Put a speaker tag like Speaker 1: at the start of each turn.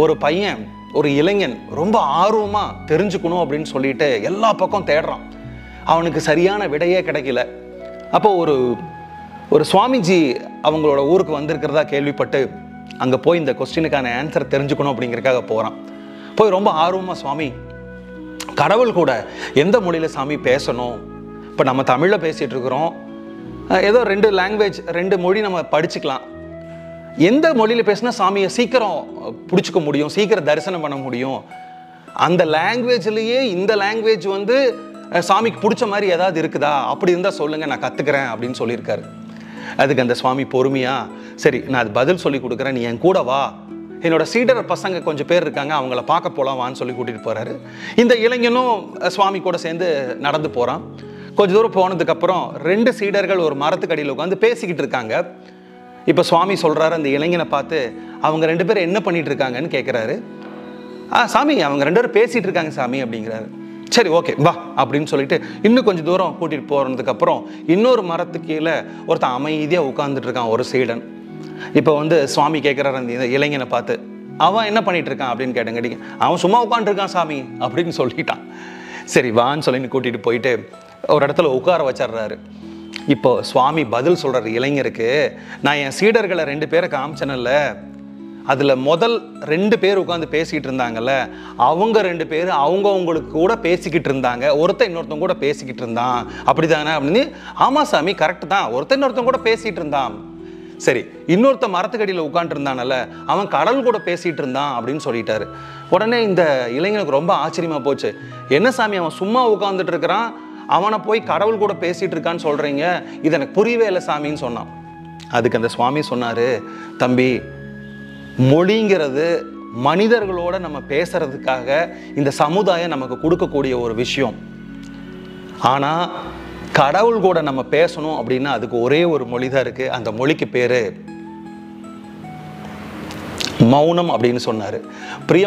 Speaker 1: ஒரு பையன், ஒரு இளைஞன் ரொம்ப ஆர்வமா தெரிஞ்சுக்கணும் அப்படின்னு சொல்லிட்டு எல்லா பக்கம் தேடுறான். அவனுக்கு சரியான விடையே கிடைக்கல. அப்போ ஒரு சுவாமிஜி அவங்களோட ஊருக்கு வந்திருக்கிறதா கேள்விப்பட்டு அங்கே போய் இந்த கொஸ்டினுக்கான ஆன்சர் தெரிஞ்சுக்கணும் அப்படிங்கிறதுக்காக போகிறான். போய் ரொம்ப ஆர்வமாக, சுவாமி கடவுள் கூட எந்த மொழியில் சாமி பேசணும்? இப்போ நம்ம தமிழில் பேசிகிட்டு இருக்கிறோம், ஏதோ 2 லாங்குவேஜ் 2 மொழி நம்ம படிச்சுக்கலாம். எந்த மொழியில் பேசினா சாமியை சீக்கிரம் பிடிச்சிக்க முடியும், சீக்கிரம் தரிசனம் பண்ண முடியும்? அந்த லாங்குவேஜ்லேயே இந்த லாங்குவேஜ் வந்து சாமிக்கு பிடிச்ச மாதிரி ஏதாவது இருக்குதா? அப்படி இருந்தால் சொல்லுங்கள், நான் கற்றுக்கிறேன் அப்படின்னு சொல்லியிருக்காரு. அதுக்கு அந்த சுவாமி பொறுமையா, சரி நான் அது பதில் சொல்லி கொடுக்குறேன், நீ என் கூட வா, என்னோட சீடர் பசங்க கொஞ்சம் பேர் இருக்காங்க, அவங்கள பார்க்க போகலாம் வான்னு சொல்லி கூட்டிகிட்டு போகிறாரு. இந்த இளைஞனும் சுவாமி கூட சேர்ந்து நடந்து போகிறான். கொஞ்சம் தூரம் போனதுக்கப்புறம் 2 சீடர்கள் ஒரு மரத்துக்கடியில் உட்காந்து பேசிக்கிட்டு இருக்காங்க. இப்போ சுவாமி சொல்கிறாரு அந்த இளைஞனை பார்த்து, அவங்க 2 பேரும் என்ன பண்ணிட்டு இருக்காங்கன்னு கேட்குறாரு. சாமி அவங்க 2 பேரும் பேசிகிட்டு இருக்காங்க சாமி அப்படிங்கிறாரு. சரி ஓகே வா அப்படின்னு சொல்லிட்டு இன்னும் கொஞ்சம் தூரம் கூட்டிகிட்டு போகிறதுக்கப்புறம் இன்னொரு மரத்துக்கு கீழே ஒருத்தன் அமைதியாக உட்காந்துட்டு இருக்கான், ஒரு சீடன். இப்போ வந்து சுவாமி கேட்குறாரு அந்த இளைஞனை பார்த்து, அவன் என்ன பண்ணிட்டு இருக்கான் அப்படின்னு கேட்டங்காட்டிங்க, அவன் சும்மா உட்காந்துருக்கான் சாமி அப்படின்னு சொல்லிட்டான். சரி வான்னு சொல்லி கூட்டிகிட்டு போயிட்டு ஒரு இடத்துல உட்கார வச்சிடுறாரு. இப்போ சுவாமி பதில் சொல்கிறார் இளைஞருக்கு, நான் என் சீடர்களை 2 பேரை காமிச்சனல்ல, அதில் முதல் 2 பேர் உட்காந்து பேசிக்கிட்டு இருந்தாங்கல்ல, அவங்க 2 பேர் அவங்களுக்கு கூட பேசிக்கிட்டு இருந்தாங்க, ஒருத்தன் இன்னொருத்தன் கூட பேசிக்கிட்டு இருந்தான், அப்படி தானே அப்படின்னு. ஆமாம் சாமி கரெக்டு தான், ஒருத்தன் இன்னொருத்தன் கூட பேசிகிட்டு இருந்தான். சரி, இன்னொருத்த மரத்துக்கடியில் உட்காந்துட்டு இருந்தானல்ல, அவன் கடல் கூட பேசிகிட்டு இருந்தான் அப்படின்னு சொல்லிட்டாரு. உடனே இந்த இளைஞனுக்கு ரொம்ப ஆச்சரியமாக போச்சு. என்ன சாமி அவன் சும்மா உட்காந்துட்டு இருக்கிறான், அவனை போய் கடவுள் கூட பேசிகிட்டு இருக்கான்னு சொல்கிறீங்க, இது எனக்கு புரியவே இல்லை சாமின்னு சொன்னான். அதுக்கு அந்த சுவாமி சொன்னார், தம்பி மொழிங்கிறது மனிதர்களோட நம்ம பேசுறதுக்காக இந்த சமுதாயம் நமக்கு கொடுக்கக்கூடிய ஒரு விஷயம். ஆனால் கடவுள் கூட நம்ம பேசணும் அப்படின்னா அதுக்கு ஒரே ஒரு மொழி தான் இருக்குது, அந்த மொழிக்கு பேர் மௌனம் அப்படின்னு சொன்னார். பிரியம்